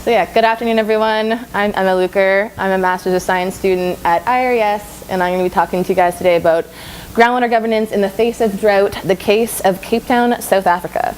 So yeah, good afternoon everyone. I'm Emma Luker. I'm a Master's of Science student at IRES, and I'm going to be talking to you guys today about groundwater governance in the face of drought, the case of Cape Town, South Africa.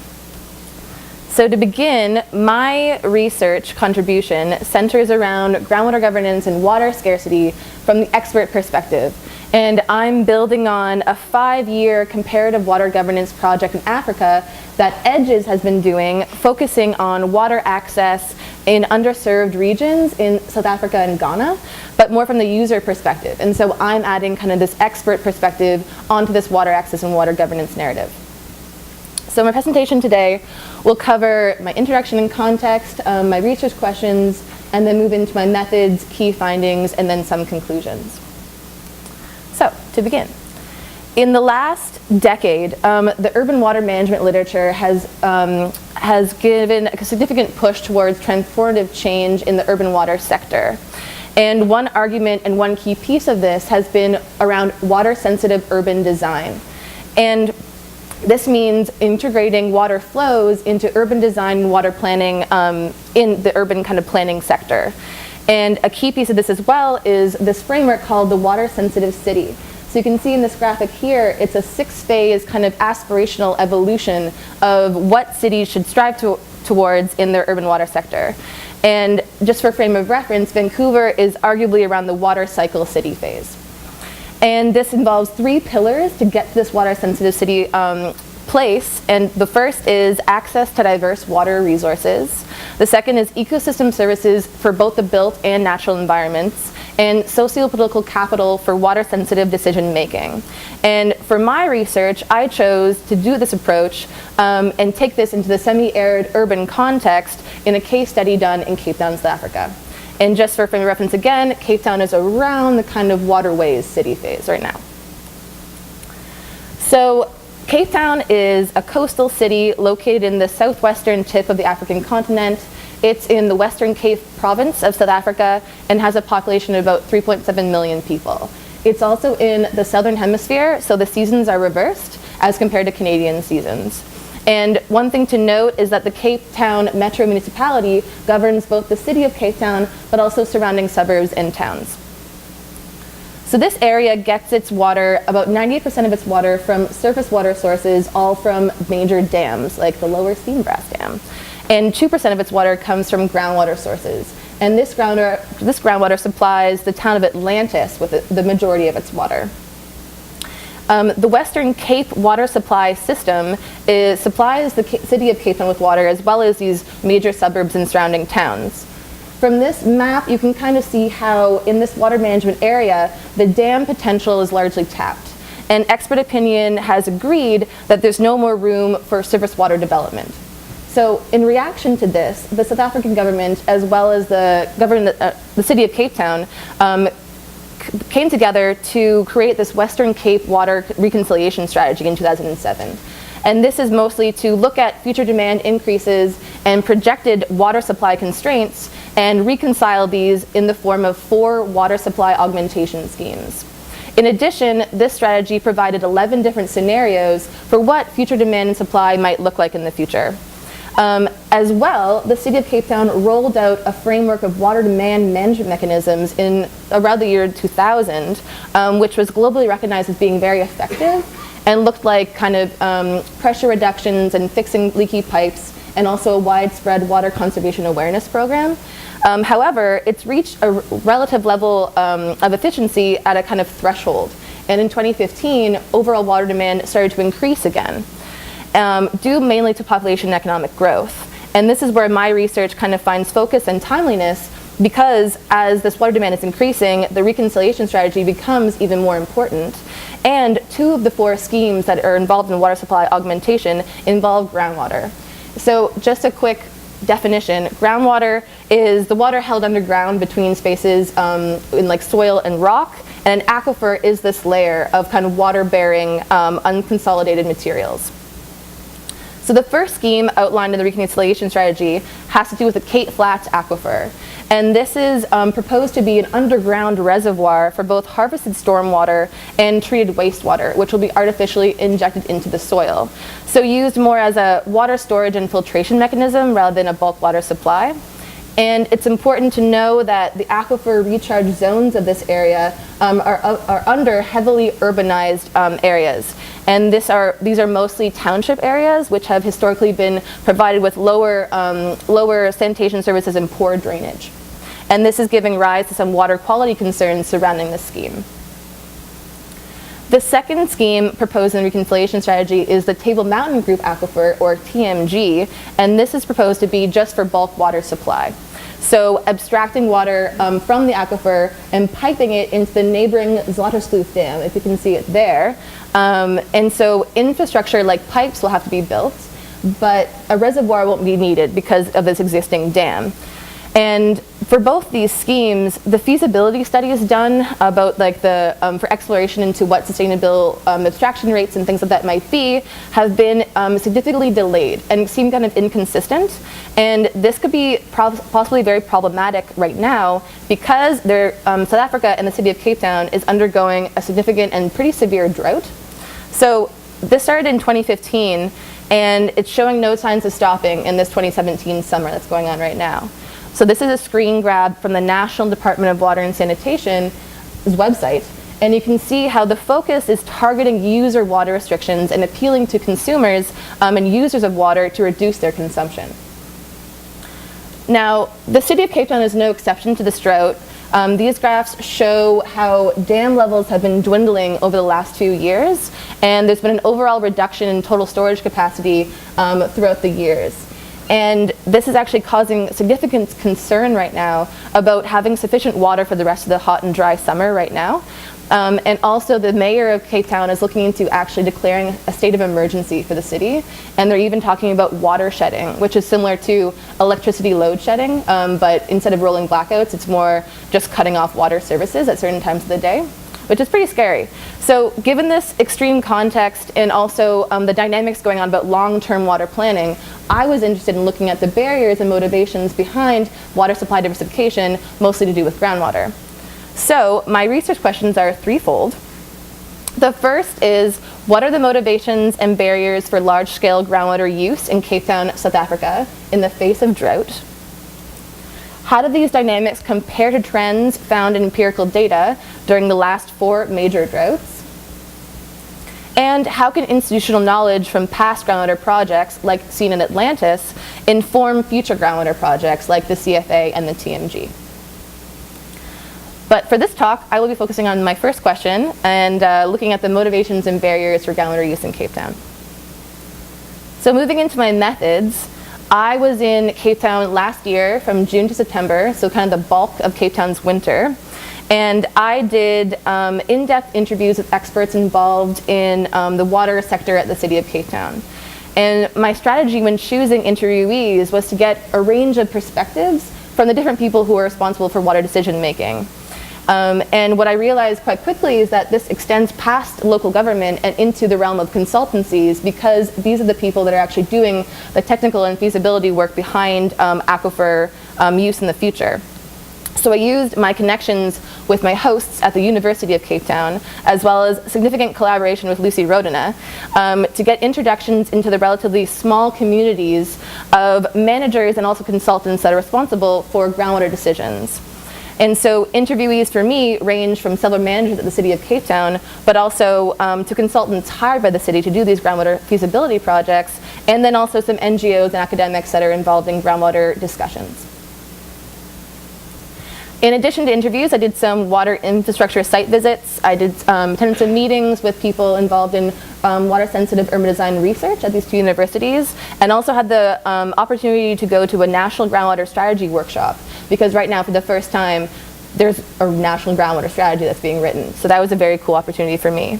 So to begin, my research contribution centers around groundwater governance and water scarcity from the expert perspective. And I'm building on a 5-year comparative water governance project in Africa that EDGES has been doing, focusing on water access in underserved regions in South Africa and Ghana, but more from the user perspective. And so I'm adding kind of this expert perspective onto this water access and water governance narrative. So my presentation today will cover my introduction and context, my research questions, and then move into my methods, key findings, and then some conclusions. So, to begin, in the last decade, the urban water management literature has given a significant push towards transformative change in the urban water sector. And one argument and one key piece of this has been around water-sensitive urban design. And this means integrating water flows into urban design and water planning in the urban kind of planning sector. And a key piece of this as well is this framework called the water-sensitive city. So you can see in this graphic here, it's a 6-phase kind of aspirational evolution of what cities should strive towards in their urban water sector. And just for frame of reference, Vancouver is arguably around the water cycle city phase. And this involves 3 pillars to get to this water-sensitive city place. And the first is access to diverse water resources. The second is ecosystem services for both the built and natural environments, and socio-political capital for water-sensitive decision-making. And for my research, I chose to do this approach and take this into the semi-arid urban context in a case study done in Cape Town, South Africa. And just for frame of reference again, Cape Town is around the kind of waterways city phase right now. So Cape Town is a coastal city located in the southwestern tip of the African continent. It's in the Western Cape province of South Africa and has a population of about 3.7 million people. It's also in the southern hemisphere, so the seasons are reversed as compared to Canadian seasons. And one thing to note is that the Cape Town Metro Municipality governs both the city of Cape Town, but also surrounding suburbs and towns. So this area gets its water, about 98% of its water, from surface water sources, all from major dams, like the Lower Steenbras Dam. And 2% of its water comes from groundwater sources. And this groundwater supplies the town of Atlantis with the majority of its water. The Western Cape water supply system supplies the city of Cape Town with water, as well as these major suburbs and surrounding towns. From this map, you can kind of see how in this water management area, the dam potential is largely tapped. And expert opinion has agreed that there's no more room for surface water development. So in reaction to this, the South African government, as well as the city of Cape Town, came together to create this Western Cape water reconciliation strategy in 2007. And this is mostly to look at future demand increases and projected water supply constraints and reconcile these in the form of 4 water supply augmentation schemes. In addition, this strategy provided 11 different scenarios for what future demand and supply might look like in the future. As well, the city of Cape Town rolled out a framework of water demand management mechanisms in around the year 2000, which was globally recognized as being very effective and looked like kind of pressure reductions and fixing leaky pipes, and also a widespread water conservation awareness program. However, it's reached a relative level of efficiency at a kind of threshold. And in 2015, overall water demand started to increase again, due mainly to population and economic growth. And this is where my research kind of finds focus and timeliness, because as this water demand is increasing, the reconciliation strategy becomes even more important. And 2 of the 4 schemes that are involved in water supply augmentation involve groundwater. So just a quick definition, groundwater is the water held underground between spaces in like soil and rock, and an aquifer is this layer of kind of water-bearing unconsolidated materials. So the first scheme outlined in the reconciliation strategy has to do with the Cape Flats Aquifer. And this is proposed to be an underground reservoir for both harvested stormwater and treated wastewater, which will be artificially injected into the soil. So used more as a water storage and filtration mechanism rather than a bulk water supply. And it's important to know that the aquifer recharge zones of this area are under heavily urbanized areas. And these are mostly township areas, which have historically been provided with lower sanitation services and poor drainage. And this is giving rise to some water quality concerns surrounding this scheme. The second scheme proposed in the reconciliation strategy is the Table Mountain Group Aquifer, or TMG, and this is proposed to be just for bulk water supply. So abstracting water from the aquifer and piping it into the neighboring Zlaterskloof Dam, if you can see it there. And so infrastructure like pipes will have to be built, but a reservoir won't be needed because of this existing dam. And for both these schemes, the feasibility study is done about for exploration into what sustainable abstraction rates and things like that might be, have been significantly delayed and seem kind of inconsistent. And this could be possibly very problematic right now because South Africa and the city of Cape Town is undergoing a significant and pretty severe drought. So this started in 2015, and it's showing no signs of stopping in this 2017 summer that's going on right now. So this is a screen grab from the National Department of Water and Sanitation's website, and you can see how the focus is targeting user water restrictions and appealing to consumers and users of water to reduce their consumption. Now, the city of Cape Town is no exception to this drought. These graphs show how dam levels have been dwindling over the last few years, and there's been an overall reduction in total storage capacity throughout the years. And this is actually causing significant concern right now about having sufficient water for the rest of the hot and dry summer right now. And also the mayor of Cape Town is looking into actually declaring a state of emergency for the city. And they're even talking about water shedding, which is similar to electricity load shedding, but instead of rolling blackouts, it's more just cutting off water services at certain times of the day, which is pretty scary. So given this extreme context and also the dynamics going on about long-term water planning, I was interested in looking at the barriers and motivations behind water supply diversification, mostly to do with groundwater. So my research questions are threefold. The first is, what are the motivations and barriers for large-scale groundwater use in Cape Town, South Africa, in the face of drought? How do these dynamics compare to trends found in empirical data during the last 4 major droughts? And how can institutional knowledge from past groundwater projects, like seen in Atlantis, inform future groundwater projects like the CFA and the TMG? But for this talk, I will be focusing on my first question and looking at the motivations and barriers for groundwater use in Cape Town. So moving into my methods, I was in Cape Town last year from June to September, so kind of the bulk of Cape Town's winter. And I did in-depth interviews with experts involved in the water sector at the city of Cape Town. And my strategy when choosing interviewees was to get a range of perspectives from the different people who are responsible for water decision making. And what I realized quite quickly is that this extends past local government and into the realm of consultancies, because these are the people that are actually doing the technical and feasibility work behind aquifer use in the future. So I used my connections with my hosts at the University of Cape Town, as well as significant collaboration with Lucy Rodina, to get introductions into the relatively small communities of managers and also consultants that are responsible for groundwater decisions. And so interviewees for me range from several managers at the city of Cape Town, but also to consultants hired by the city to do these groundwater feasibility projects, and then also some NGOs and academics that are involved in groundwater discussions. In addition to interviews, I did some water infrastructure site visits. I did attended some meetings with people involved in water-sensitive urban design research at these 2 universities, and also had the opportunity to go to a national groundwater strategy workshop, because right now, for the first time, there's a national groundwater strategy that's being written. So that was a very cool opportunity for me.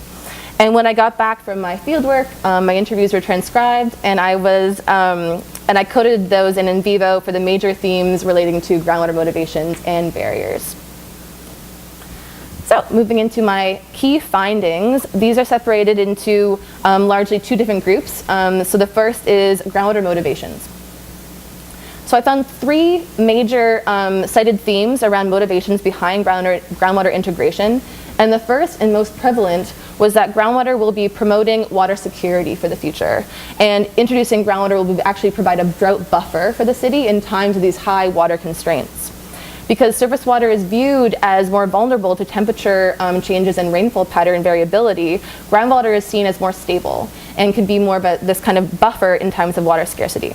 And when I got back from my fieldwork, my interviews were transcribed, and I coded those in vivo for the major themes relating to groundwater motivations and barriers. So moving into my key findings, these are separated into largely 2 different groups. So the first is groundwater motivations. So I found 3 major cited themes around motivations behind groundwater integration. And the first and most prevalent was that groundwater will be promoting water security for the future. And introducing groundwater will actually provide a drought buffer for the city in times of these high water constraints. Because surface water is viewed as more vulnerable to temperature changes and rainfall pattern variability, groundwater is seen as more stable and can be more of this kind of buffer in times of water scarcity.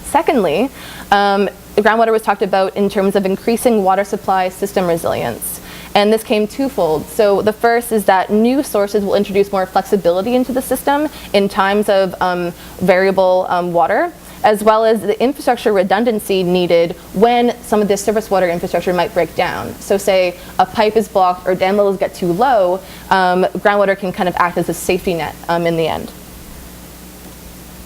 Secondly, groundwater was talked about in terms of increasing water supply system resilience. And this came twofold. So the first is that new sources will introduce more flexibility into the system in times of variable water, as well as the infrastructure redundancy needed when some of this surface water infrastructure might break down. So say a pipe is blocked or dam levels get too low, groundwater can kind of act as a safety net in the end.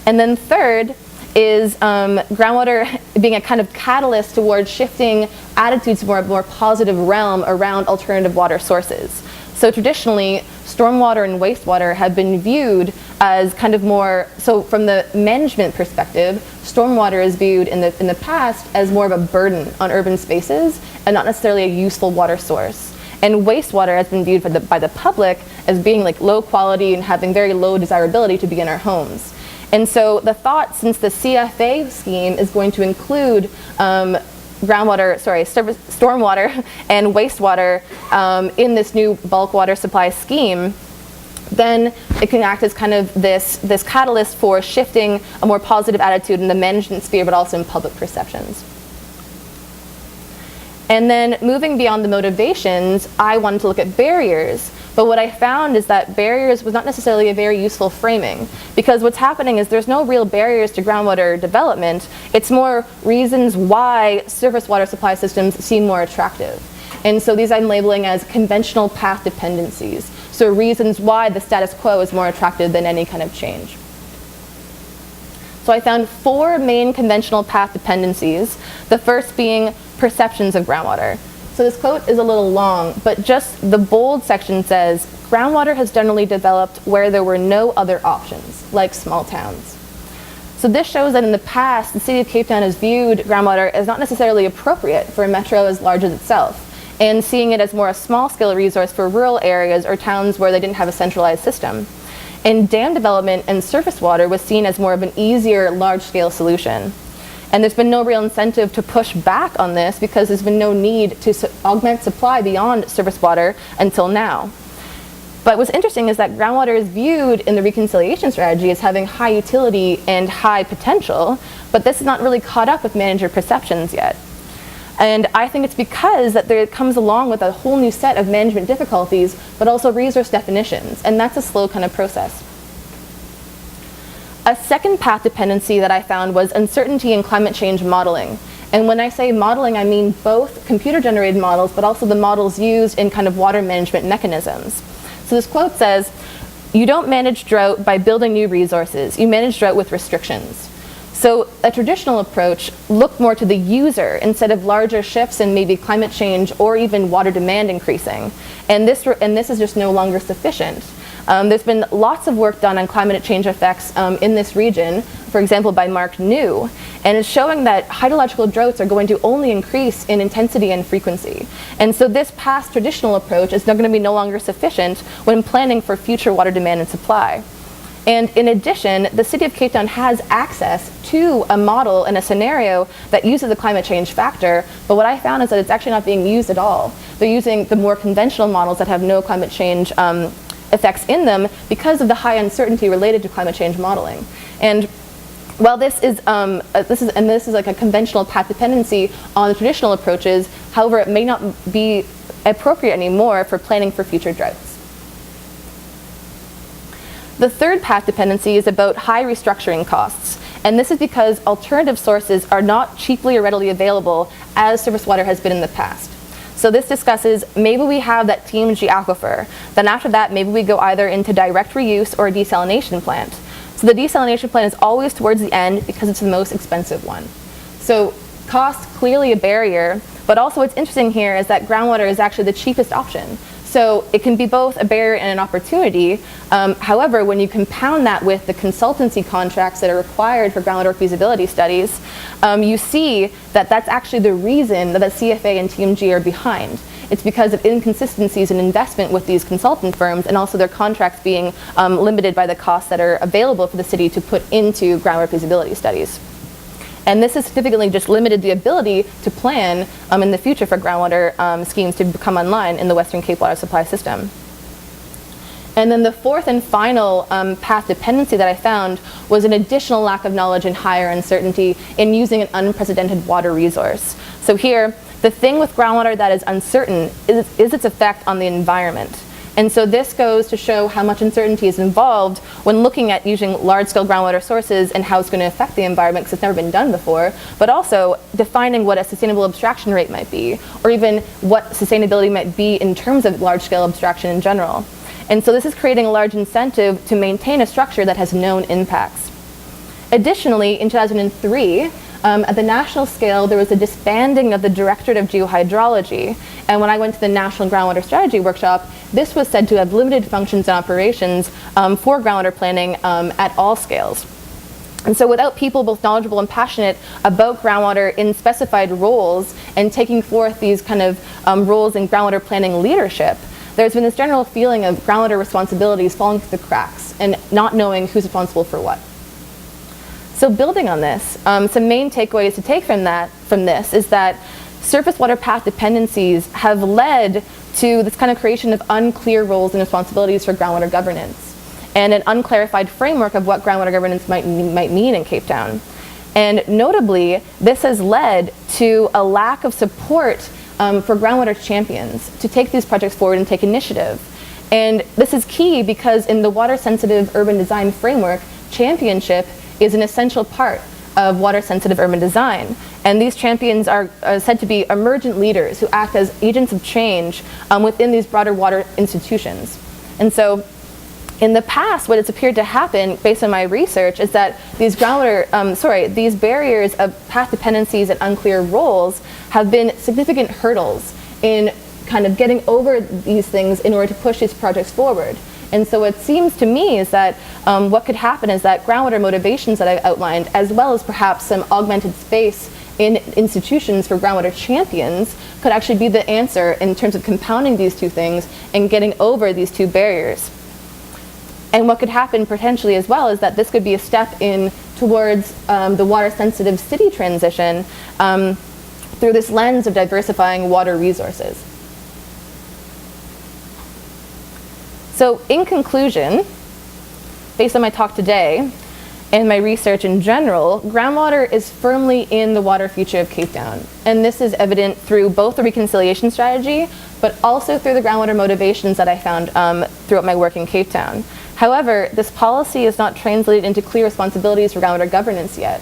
And then third is groundwater being a kind of catalyst towards shifting attitudes to a more positive realm around alternative water sources. So traditionally, stormwater and wastewater have been viewed as kind of more, so from the management perspective, stormwater is viewed in the past as more of a burden on urban spaces and not necessarily a useful water source. And wastewater has been viewed by the public as being like low quality and having very low desirability to be in our homes. And so the thought, since the CFA scheme is going to include stormwater and wastewater in this new bulk water supply scheme, then it can act as kind of this catalyst for shifting a more positive attitude in the management sphere, but also in public perceptions. And then moving beyond the motivations, I wanted to look at barriers. But what I found is that barriers was not necessarily a very useful framing, because what's happening is there's no real barriers to groundwater development. It's more reasons why surface water supply systems seem more attractive. And so these I'm labeling as conventional path dependencies. So reasons why the status quo is more attractive than any kind of change. So I found 4 main conventional path dependencies, the first being perceptions of groundwater. So this quote is a little long, but just the bold section says, groundwater has generally developed where there were no other options, like small towns. So this shows that in the past, the city of Cape Town has viewed groundwater as not necessarily appropriate for a metro as large as itself, and seeing it as more a small-scale resource for rural areas or towns where they didn't have a centralized system. And dam development and surface water was seen as more of an easier, large-scale solution. And there's been no real incentive to push back on this because there's been no need to augment supply beyond surface water until now. But what's interesting is that groundwater is viewed in the reconciliation strategy as having high utility and high potential, but this is not really caught up with manager perceptions yet. And I think it's because that it comes along with a whole new set of management difficulties, but also resource definitions, and that's a slow kind of process. A second path dependency that I found was uncertainty in climate change modeling. And when I say modeling, I mean both computer-generated models, but also the models used in kind of water management mechanisms. So this quote says, "You don't manage drought by building new resources. You manage drought with restrictions." So a traditional approach looked more to the user instead of larger shifts in maybe climate change or even water demand increasing. And this is just no longer sufficient. There's been lots of work done on climate change effects in this region, for example by Mark New, and it's showing that hydrological droughts are going to only increase in intensity and frequency. And so this past traditional approach is not going to be no longer sufficient when planning for future water demand and supply. And in addition, the City of Cape Town has access to a model and a scenario that uses the climate change factor, but what I found is that it's actually not being used at all. They're using the more conventional models that have no climate change effects in them because of the high uncertainty related to climate change modeling. And while this is like a conventional path dependency on the traditional approaches, however, it may not be appropriate anymore for planning for future droughts. The third path dependency is about high restructuring costs. And this is because alternative sources are not cheaply or readily available as surface water has been in the past. So this discusses, maybe we have that TMG aquifer. Then after that, maybe we go either into direct reuse or a desalination plant. So the desalination plant is always towards the end because it's the most expensive one. So cost, clearly a barrier, but also what's interesting here is that groundwater is actually the cheapest option. So it can be both a barrier and an opportunity. However, when you compound that with the consultancy contracts that are required for groundwater feasibility studies, you see that that's actually the reason that the CFA and TMG are behind. it's because of inconsistencies in investment with these consultant firms, and also their contracts being limited by the costs that are available for the city to put into groundwater feasibility studies. And this has significantly just limited the ability to plan in the future for groundwater schemes to come online in the Western Cape water supply system. And then the fourth and final path dependency that I found was an additional lack of knowledge and higher uncertainty in using an unprecedented water resource. So here, the thing with groundwater that is uncertain is its effect on the environment. And so this goes to show how much uncertainty is involved when looking at using large-scale groundwater sources and how it's going to affect the environment, because it's never been done before, but also defining what a sustainable abstraction rate might be, or even what sustainability might be in terms of large-scale abstraction in general. And so this is creating a large incentive to maintain a structure that has known impacts. Additionally, in 2003, at the national scale, there was a disbanding of the Directorate of Geohydrology. And when I went to the National Groundwater Strategy Workshop, this was said to have limited functions and operations for groundwater planning at all scales. And so without people both knowledgeable and passionate about groundwater in specified roles and taking forth these kind of roles in groundwater planning leadership, there's been this general feeling of groundwater responsibilities falling through the cracks and not knowing who's responsible for what. So building on this, some main takeaways to take from this is that surface water path dependencies have led to this kind of creation of unclear roles and responsibilities for groundwater governance, and an unclarified framework of what groundwater governance might mean in Cape Town. And notably, this has led to a lack of support for groundwater champions to take these projects forward and take initiative. And this is key because in the water-sensitive urban design framework, championship is an essential part of water-sensitive urban design. And these champions are said to be emergent leaders who act as agents of change within these broader water institutions. And so in the past, what has appeared to happen, based on my research, is that these these barriers of path dependencies and unclear roles have been significant hurdles in kind of getting over these things in order to push these projects forward. And so it seems to me is that what could happen is that groundwater motivations that I've outlined, as well as perhaps some augmented space in institutions for groundwater champions, could actually be the answer in terms of compounding these two things and getting over these two barriers. And what could happen potentially as well is that this could be a step in towards the water-sensitive city transition through this lens of diversifying water resources. So in conclusion, based on my talk today and my research in general, groundwater is firmly in the water future of Cape Town. And this is evident through both the reconciliation strategy, but also through the groundwater motivations that I found throughout my work in Cape Town. However, this policy is not translated into clear responsibilities for groundwater governance yet.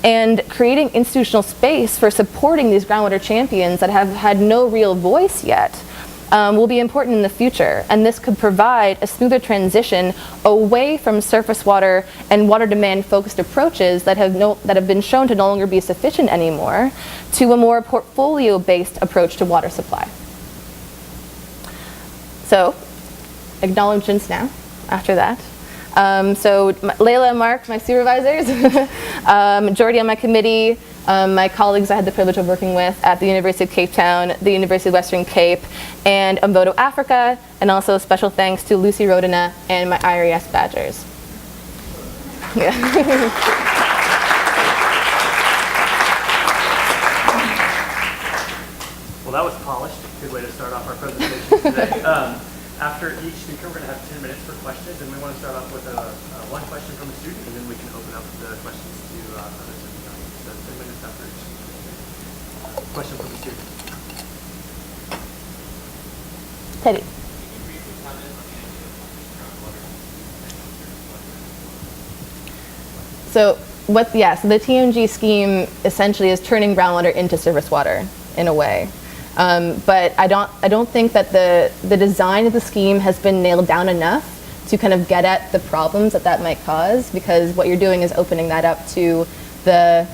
And creating institutional space for supporting these groundwater champions that have had no real voice yet will be important in the future. And this could provide a smoother transition away from surface water and water demand focused approaches that have been shown to no longer be sufficient anymore, to a more portfolio-based approach to water supply. So, acknowledgements now. After that. So Layla and Mark, my supervisors, Jordi on my committee, my colleagues I had the privilege of working with at the University of Cape Town, the University of Western Cape, and Umvoto Africa, and also special thanks to Lucy Rodina and my IRES badgers. Yeah. Well, that was polished. Good way to start off our presentation today. After each speaker, we're going to have 10 minutes for questions, and we want to start off with one question from a student, and then we can open up the questions to others in the audience. So 10 minutes after each speaker. Question from a student. Teddy. So so the TMG scheme essentially is turning groundwater into surface water in a way. But I don't think that the design of the scheme has been nailed down enough to kind of get at the problems that might cause, because what you're doing is opening that up to the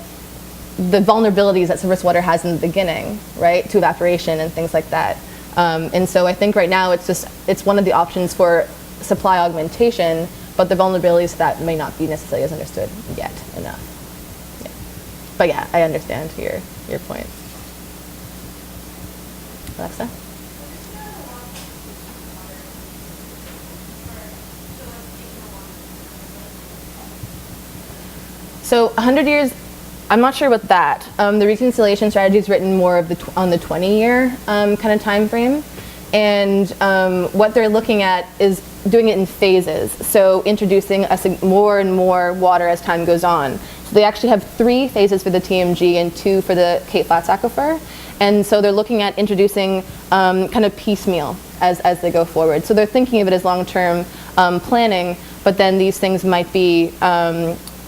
vulnerabilities that surface water has in the beginning, right, to evaporation and things like that. And so I think right now it's one of the options for supply augmentation, but the vulnerabilities to that may not be necessarily as understood yet enough. Yeah. But yeah, I understand your point. Alexa? So 100 years, I'm not sure about that. The reconciliation strategy is written more of on the 20-year kind of time frame. And what they're looking at is doing it in phases. So introducing more and more water as time goes on. So they actually have 3 phases for the TMG and 2 for the Cape Flats Aquifer. And so they're looking at introducing kind of piecemeal as they go forward. So they're thinking of it as long-term planning, but then these things might be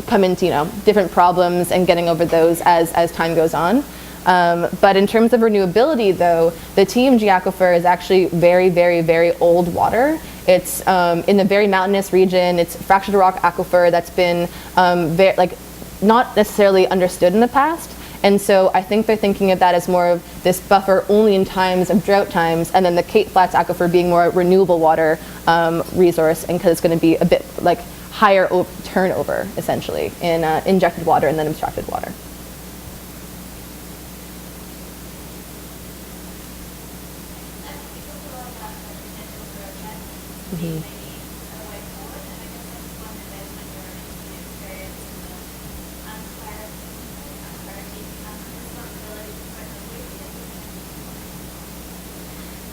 come into different problems and getting over those as time goes on. But in terms of renewability, though, the TMG aquifer is actually very, very, very old water. It's in a very mountainous region. It's fractured rock aquifer that's been not necessarily understood in the past. And so I think they're thinking of that as more of this buffer only in times of drought times, and then the Cape Flats aquifer being more a renewable water resource, and because it's going to be a bit like higher turnover, essentially, in injected water and then abstracted water. Mm-hmm.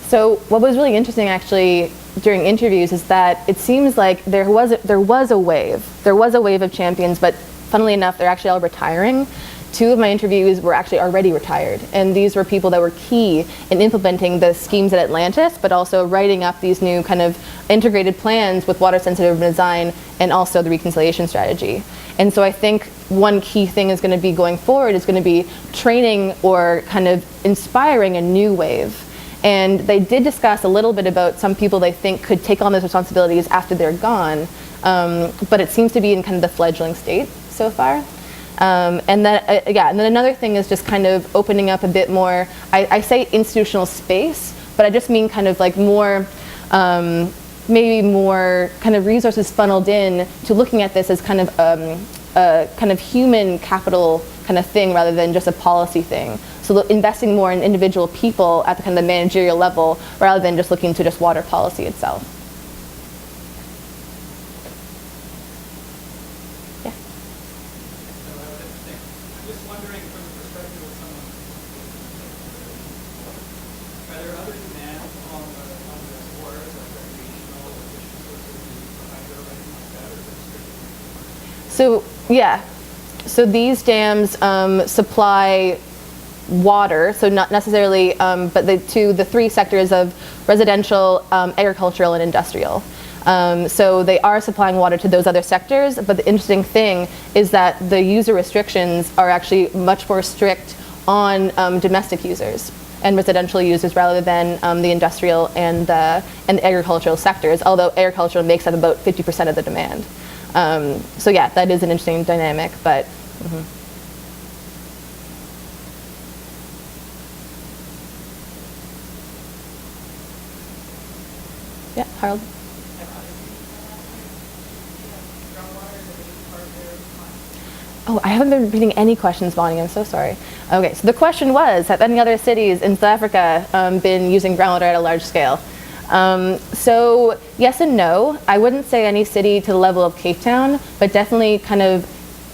So what was really interesting actually during interviews is that it seems like there was a wave of champions, but funnily enough, they're actually all retiring. 2 of my interviews were actually already retired, and these were people that were key in implementing the schemes at Atlantis, but also writing up these new kind of integrated plans with water-sensitive design and also the reconciliation strategy. And so I think one key thing is going to be going forward is going to be training or kind of inspiring a new wave. And they did discuss a little bit about some people they think could take on those responsibilities after they're gone, but it seems to be in kind of the fledgling state so far. And then another thing is just kind of opening up a bit more, I say institutional space, but I just mean kind of like more, maybe more kind of resources funneled in to looking at this as kind of a kind of human capital kind of thing rather than just a policy thing. So investing more in individual people at the kind of the managerial level rather than just looking to just water policy itself. Yeah. So that was interesting. I'm just wondering from the perspective of someone, are there other demands on the waters, like recreational or efficient sources of hydro or anything like that, or is it strictly? So yeah, so these dams supply water, so not necessarily, but to the 3 sectors of residential, agricultural, and industrial. So they are supplying water to those other sectors, but the interesting thing is that the user restrictions are actually much more strict on domestic users and residential users rather than the industrial and the agricultural sectors, although agricultural makes up about 50% of the demand. So yeah, that is an interesting dynamic, but yeah, Harold? Oh, I haven't been reading any questions, Bonnie. I'm so sorry. Okay, so the question was, have any other cities in South Africa been using groundwater at a large scale? So yes and no. I wouldn't say any city to the level of Cape Town, but definitely kind of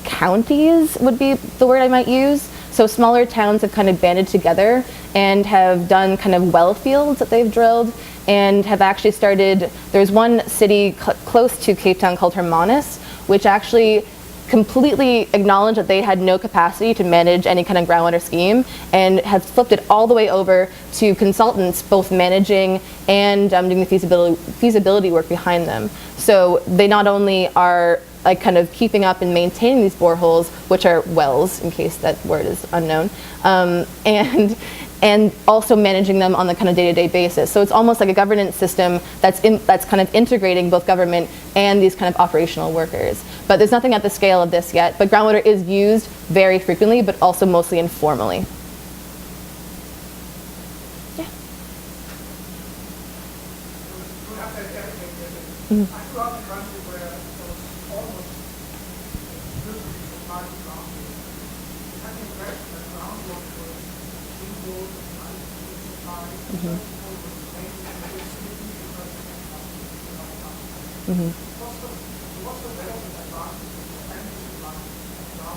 counties would be the word I might use. So smaller towns have kind of banded together and have done kind of well fields that they've drilled and have actually started, there's one city close to Cape Town called Hermanus, which actually completely acknowledged that they had no capacity to manage any kind of groundwater scheme and have flipped it all the way over to consultants both managing and doing the feasibility work behind them. So they not only are like kind of keeping up and maintaining these boreholes, which are wells in case that word is unknown, and also managing them on the kind of day-to-day basis. So it's almost like a governance system that's kind of integrating both government and these kind of operational workers. But there's nothing at the scale of this yet. But groundwater is used very frequently, but also mostly informally. Yeah. Mm-hmm. I grew up in a country where there was almost exclusively supply of groundwater. We had the impression that groundwater was indoors and nice supply. Mm-hmm. What's the relevant advantage of the energy supply of groundwater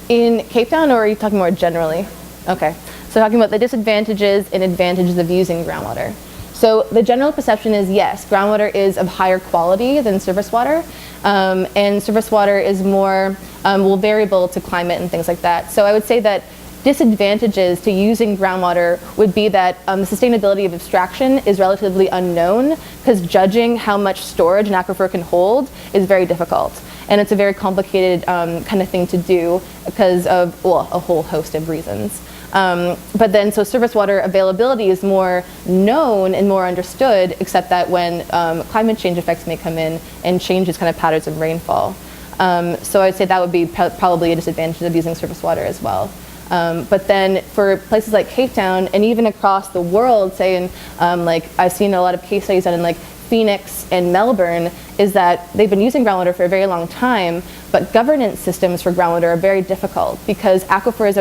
In Cape Town, or are you talking more generally? Okay, so talking about the disadvantages and advantages of using groundwater. So the general perception is yes, groundwater is of higher quality than surface water, and surface water is more variable to climate and things like that. So I would say that disadvantages to using groundwater would be that the sustainability of abstraction is relatively unknown, because judging how much storage an aquifer can hold is very difficult. And it's a very complicated kind of thing to do because of, well, a whole host of reasons. But then, so surface water availability is more known and more understood, except that when climate change effects may come in and changes kind of patterns of rainfall. So I'd say that would be probably a disadvantage of using surface water as well. But then for places like Cape Town and even across the world, say in like I've seen a lot of case studies done in like Phoenix and Melbourne, is that they've been using groundwater for a very long time, but governance systems for groundwater are very difficult because aquifers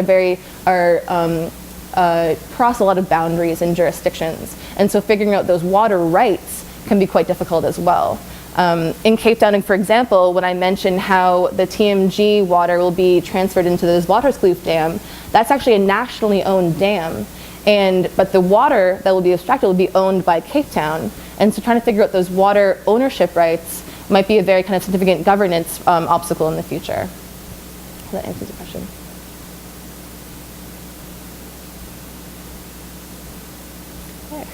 cross a lot of boundaries and jurisdictions. And so figuring out those water rights can be quite difficult as well. In Cape Town, for example, when I mentioned how the TMG water will be transferred into this Waterskloof Dam, that's actually a nationally owned dam. But the water that will be extracted will be owned by Cape Town. And so trying to figure out those water ownership rights might be a very kind of significant governance obstacle in the future. So that answers the question. Okay.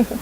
Yeah.